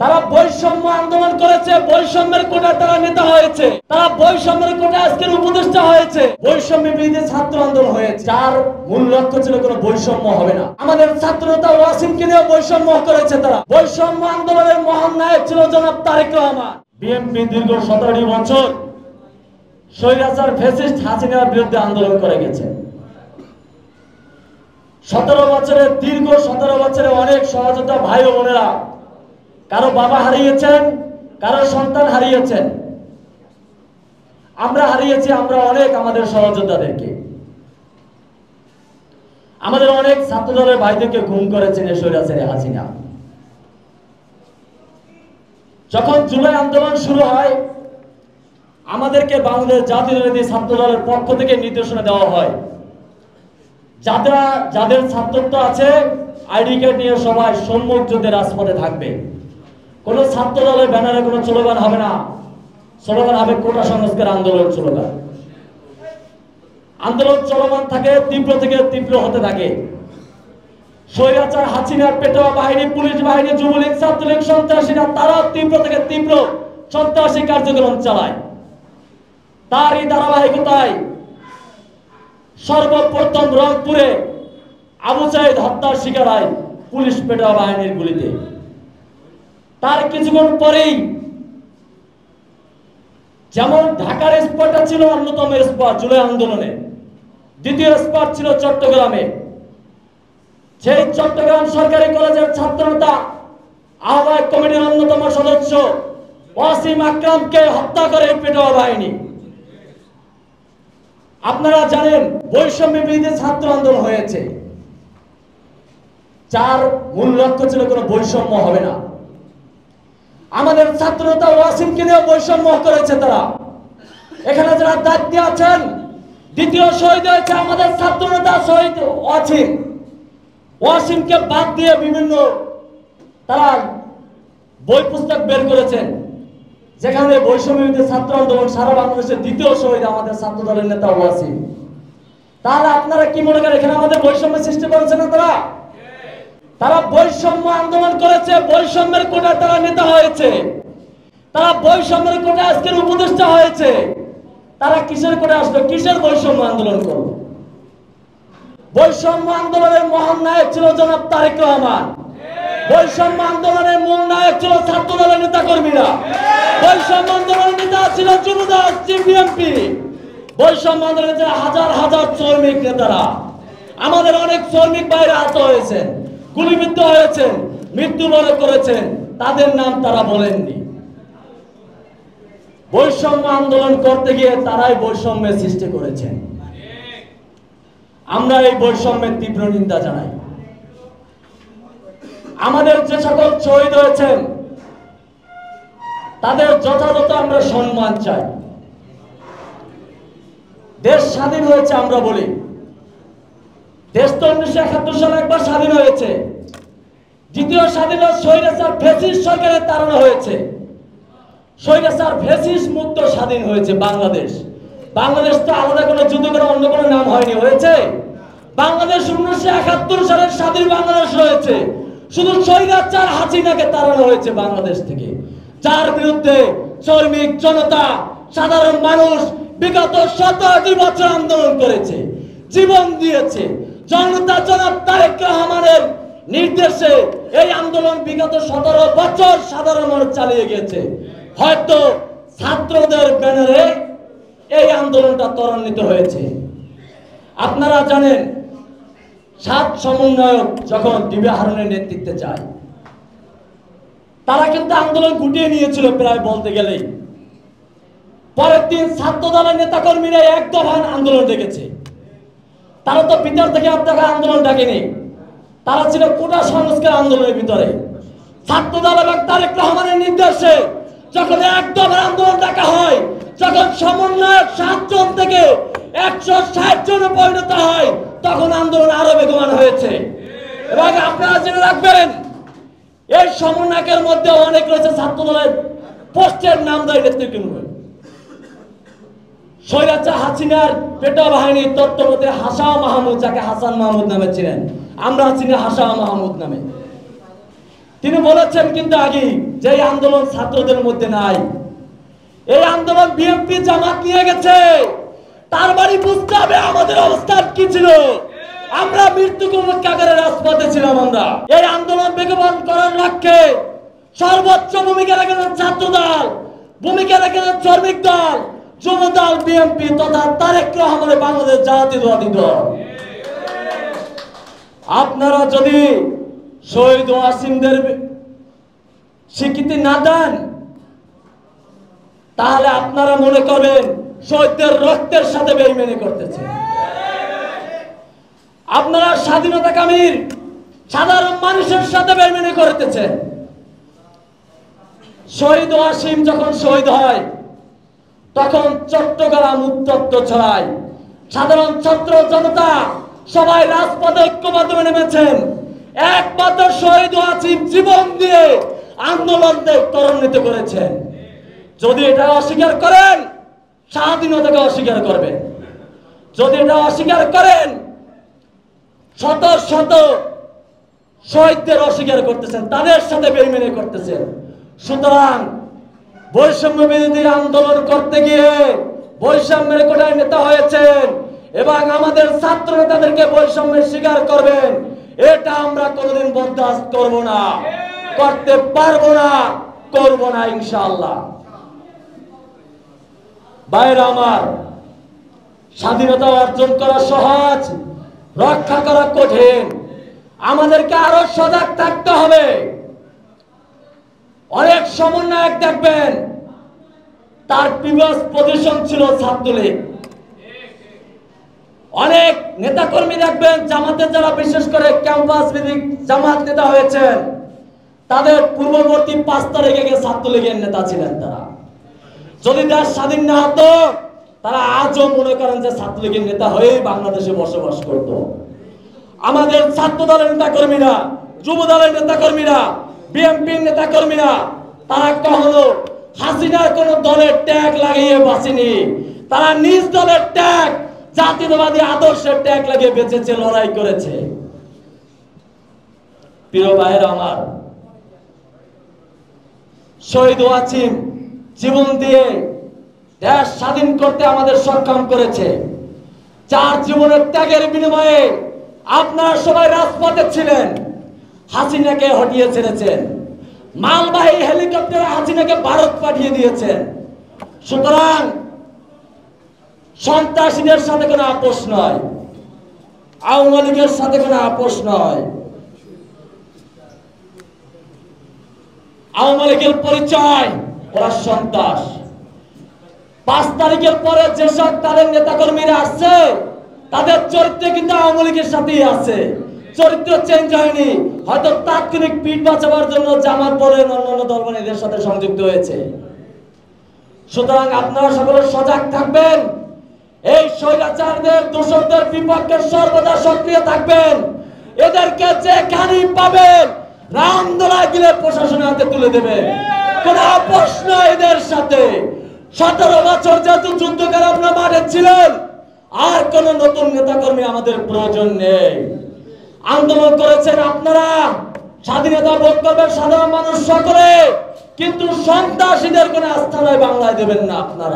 তারা বৈষম্য আন্দোলন করেছে, বৈষম্যের কোটায় তারা নেতা হয়েছে, তারা বৈষম্যের কোটায় আজকের উপদেষ্টা হয়েছে, বৈষম্য বিরোধী ছাত্র আন্দোলন হয়েছে। যার মূল লক্ষ্য ছিল কোনো বৈষম্য হবে না। আমাদের ছাত্রনেতা ওয়াসিমকে নিয়েও বৈষম্য করেছে তারা। বৈষম্য আন্দোলনের মহান নায়ক ছিল জনাব তারেক রহমান। বিএনপি দীর্ঘ 17 বছর স্বৈরাচার ফ্যাসিস্ট হাসিনার বিরুদ্ধে আন্দোলন করে গেছে। 17 বছরে অনেক সহযোদ্ধা ভাই ও বোনেরা কারো বাবা হারিয়েছেন, কারো সন্তান হারিয়েছেন, আমরা হারিয়েছি আমরা অনেক আমাদের সহযোদ্ধাদেরকে। আমাদের অনেক ছাত্রদলের ভাইদেরকে গুম করেছেন স্বৈরাচারী হাসিনা। যখন জুলাই আন্দোলন শুরু হয় আমাদেরকে বাংলাদেশ জাতীয়তাবাদী ছাত্রদলের পক্ষ থেকে নির্দেশনা দেওয়া হয়, যাদের ছাত্রত্ব আছে আইডি কার্ড নিয়ে সবাই সম্মুখ যুদ্ধে রাজপথে থাকবে। কোন ছাত্র দলের ব্যানারে কোনো স্লোগান হবে না, স্লোগান হবে কোটা সংস্কার আন্দোলন স্লোগান। আন্দোলন চলমান থাকে, তীব্র থেকে তীব্র হতে থাকে। স্বৈরাচার হাসিনার পেটোয়া বাহিনী, পুলিশ বাহিনী, যুবলীগ, ছাত্রলীগ, সন্ত্রাসীরা তারা তীব্র থেকে তীব্র সন্ত্রাসী কার্যক্রম চালায়। তারই ধারাবাহিকতায় সর্বপ্রথম রংপুরে আবু সাইদ হত্যার শিকার হয় পুলিশ পেটোয়া বাহিনীর গুলিতে। তার কিছুক্ষণ পরেই যেমন ঢাকার স্পটটা ছিল অন্যতম স্পট জুলাই আন্দোলনে, দ্বিতীয় স্পট ছিল চট্টগ্রামে। সেই চট্টগ্রাম সরকারি কলেজের ছাত্রনেতা আহ্বায়ক কমিটির অন্যতম সদস্য ওয়াসিম আকরামকে হত্যা করে পেটোয়া বাহিনী। আপনারা জানেন বৈষম্য বিরোধী ছাত্র আন্দোলন হয়েছে, যার মূল লক্ষ্য ছিল কোনো বৈষম্য হবে না। আমাদের ছাত্রনেতা ওয়াসিমকে নিয়েও বৈষম্য করেছে তারা। এখানে যারা দায়িত্বে আছেন, দ্বিতীয় শহীদ হয়েছে আমাদের ছাত্রনেতা শহীদ ওয়াসিমকে বাদ দিয়ে বিভিন্ন তারা বই পুস্তক বের করেছেন, যেখানে বৈষম্য বিরোধী ছাত্র আন্দোলন সারা বাংলাদেশের দ্বিতীয় শহীদ আমাদের ছাত্র দলের নেতা ওয়াসিম। তাহলে আপনারা কি মনে করেন এখানে আমাদের বৈষম্য সৃষ্টি করেছে না? তারা বৈষম্য আন্দোলন করেছে, বৈষম্যের কোটায় তারা নেতা হয়েছে, তারা বৈষম্যের কোটায় আজকের উপদেষ্টা হয়েছে। তারা কিসের কোটায় আসলো? কিসের বৈষম্য আন্দোলন করলো? বৈষম্য আন্দোলনের মহান নায়ক ছিল জনাব তারেক রহমান। বৈষম্য আন্দোলনের মূল নায়ক ছিল ছাত্র দলের নেতা কর্মীরা। বৈষম্য আন্দোলনের নেতা ছিল যুবদল বিএনপি। বৈষম্য আন্দোলনের হাজার হাজার শ্রমিক নেতারা, আমাদের অনেক শ্রমিক ভাইরা আহত হয়েছেন, গুলিবিদ্ধ হয়েছেন, মৃত্যুবরণ করেছেন, তাদের নাম তারা বলেননি। বৈষম্য আন্দোলন করতে গিয়ে তারাই বৈষম্যের সৃষ্টি করেছেন। আমরা এই বৈষম্যের তীব্র নিন্দা জানাই। আমাদের যে সকল শহীদ হয়েছেন তাদের যথাযথ আমরা সম্মান চাই। দেশ স্বাধীন হয়েছে আমরা বলি, দেশ তো 1971 সালে একবার স্বাধীন হয়েছে। দ্বিতীয় স্বাধীনতা স্বৈরাচার ফ্যাসিস্ট সরকারের তাড়না হয়েছে, স্বৈরাচার ফ্যাসিস্ট মুক্ত স্বাধীন হয়েছে বাংলাদেশ। বাংলাদেশ তো আলাদা কোনো যুদ্ধ করে অন্য কোনো নাম হয়নি, হয়েছে বাংলাদেশ। 1971 সালের স্বাধীন বাংলাদেশ রয়েছে, শুধু স্বৈরাচার হাসিনাকে তাড়ানো হয়েছে বাংলাদেশ থেকে, যার বিরুদ্ধে শ্রমিক জনতা সাধারণ মানুষ বিগত 17 বছর আন্দোলন করেছে, জীবন দিয়েছে। জনতা জনাব তারেক রহমানের নির্দেশে এই আন্দোলন বিগত 17 বছর সাধারণ মানুষ চালিয়ে গেছে। হয়তো ছাত্রদের ব্যানারে এই আন্দোলনটা ত্বরান্বিত হয়েছে। আপনারা জানেন 7 সমন্বয়ক যখন ডিবি হারুনের নেতৃত্বে যায়, তারা কিন্তু আন্দোলন গুটিয়ে নিয়েছিল প্রায় বলতে গেলেই। পরের দিন ছাত্র দলের নেতা কর্মীরা এক দফা আন্দোলন ডেকেছে। তারা তো ভিতর থেকে আপনাকে আন্দোলন ডাকেনি, তারা ছিল কোটা সংস্কার আন্দোলনের ভিতরে। ছাত্র দল এবং তারেক রহমানের নির্দেশে যখন এক দফা আন্দোলন ডাকা হয়, যখন সমন্বয়ক 7 জন থেকে 160 জনে পরিণত হয়, তখন আন্দোলন আরো বেগবান হয়েছে। এবং আপনারা জেনে রাখবেন এই সমন্বয়কের মধ্যে অনেক রয়েছে ছাত্র দলের পোস্টের নাম দেয় নেতৃত্ব। স্বৈরাচার হাসিনার পেটোয়া বাহিনীর তত্ত্বাবধানে হাসা মাহমুদ, যাকে হাসান মাহমুদ নামে ছিলেন, আমরা চিনি হাসা মাহমুদ নামে, তিনি বলেছেন কিন্তু আগে যে এই আন্দোলন ছাত্রদের মধ্যে নাই, এই আন্দোলন বিএনপি জামাত নিয়ে গেছে। তার বাড়ি বুঝতে হবে আমাদের অবস্থান কি ছিল। আমরা মৃত্যুকে উপেক্ষা করে রাজপথে ছিলাম। আমরা এই আন্দোলন বেগবান করার লক্ষ্যে সর্বোচ্চ ভূমিকা রেখেছেন ছাত্র দল, ভূমিকা রেখেছেন শ্রমিক দল, যুব দল, বিএনপি তথা তারেক রহমানের বাংলাদেশ জাতীয়তাবাদী দল। আপনারা যদি শহীদ ওয়াসিমদের স্বীকৃতি না দেন, তাহলে আপনারা মনে করবেন শহীদদের রক্তের সাথে বেইমানি করতেছে। আপনারা স্বাধীনতাকামীর সাধারণ মানুষের সাথে বেইমানি করতেছেন। শহীদ ওয়াসিম যখন শহীদ হয় তখন চট্টগ্রাম উত্তপ্ত ছড়ায়, সাধারণ ছাত্র জনতা সবাই রাজপথে ঐক্যবদ্ধ নেমেছেন। একমাত্র শহীদ ওয়াসিম জীবন দিয়ে আন্দোলনকে ত্বরান্বিত করেছেন। যদি এটা অস্বীকার করেন, স্বাধীনতাকে অস্বীকার করবেন। যদি এটা অস্বীকার করেন, শত শত শহীদদের অস্বীকার করতেছেন, তাদের সাথে বেইমানি করতেছেন। সুতরাং বৈষম্য বিরোধী আন্দোলন করতে গিয়ে বৈষম্যের কোটায় নেতা হয়েছেন এবং আমাদের ছাত্র নেতাদেরকে বৈষম্যের শিকার করবেন, এটা আমরা কোনোদিন বরদাস্ত করব না, করতে পারবো না, করব না ইনশাআল্লাহ। ভাইরা আমার, স্বাধীনতা অর্জন করা সহজ, রক্ষা করা কঠিন। আমাদেরকে আরো সজাগ থাকতে হবে। অনেক সমন্বয়ক দেখবেন তার প্রিভিয়াস পজিশন ছিল ছাত্রলীগ। অনেক নেতাকর্মী দেখবেন জামাতে যারা বিশেষ করে ক্যাম্পাস ভিত্তিক জামাত নেতা হয়েছেন, তাদের পূর্ববর্তী 5 তারিখে গিয়ে ছাত্রলীগের নেতা ছিলেন। তারা যদি দেশ স্বাধীন না হতো, তারা আজও মনে করেন যে ছাত্রলীগের নেতা হয়েই বাংলাদেশে বসবাস করত। আমাদের ছাত্র দলের নেতা কর্মীরা, যুব দলের নেতা কর্মীরা, বিএনপির নেতা কর্মীরা, তারা কখনো হাসিনার কোন দলের ট্যাগ লাগিয়ে বাঁচেনি। তারা নিজ দলের ট্যাগ, জাতীয়তাবাদী আদর্শের ট্যাগ লাগিয়ে বেঁচেছে, লড়াই করেছে। প্রিয় ভাইয়েরা আমার, শহীদ ওয়াসিম জীবন দিয়ে দেশ স্বাধীন করতে আমাদের সক্ষম করেছে। যার জীবনের ত্যাগের বিনিময়ে আপনারা সবাই রাজপথে ছিলেন, হাসিনাকে হটিয়ে ছেড়েছেন, মালবাহী হেলিকপ্টারে হাসিনাকে ভারত পাঠিয়ে দিয়েছেন। সুতরাং সন্ত্রাসীদের সাথে কোনো আপোষ নয়, আওয়ামী লীগের সাথে কোনো আপোষ নয়। আওয়ামী লীগের পরিচয় ওরা সন্ত্রাস। 5 তারিখের পরে যেসব তাদের নেতাকর্মীরা আসছে, তাদের চরিত্র কিন্তু আওয়ামী লীগের সাথেই আছে, চরিত্র চেঞ্জ হয়নি। হয়তো তাৎক্ষণিক পিঠ বাঁচাবার জন্য জামাত বলেন অন্যান্য দলবানীদের সাথে সংযুক্ত হয়েছে। সুতরাং আপনারা সকলে সজাগ থাকবেন, এই স্বৈরাচারদের দোষরদের বিপক্ষে সর্বদা সক্রিয় থাকবেন। এদেরকে যেখানেই পাবেন রামদোলায় গিলে প্রশাসনের হাতে তুলে দেবেন, কোনো আপোষ নয় এদের সাথে। 17 বছর যেহেতু যুদ্ধ করে আপনারা মাঠে ছিলেন, আর কোন নতুন নেতাকর্মী আমাদের প্রয়োজন নেই। আন্দোলন করেছেন আপনারা, স্বাধীনতা ভোগ করবেন সাধারণ মানুষ সকলে, কিন্তু সন্ত্রাসীদের কোনো আস্থা নয় বাংলায় দেবেন না আপনারা।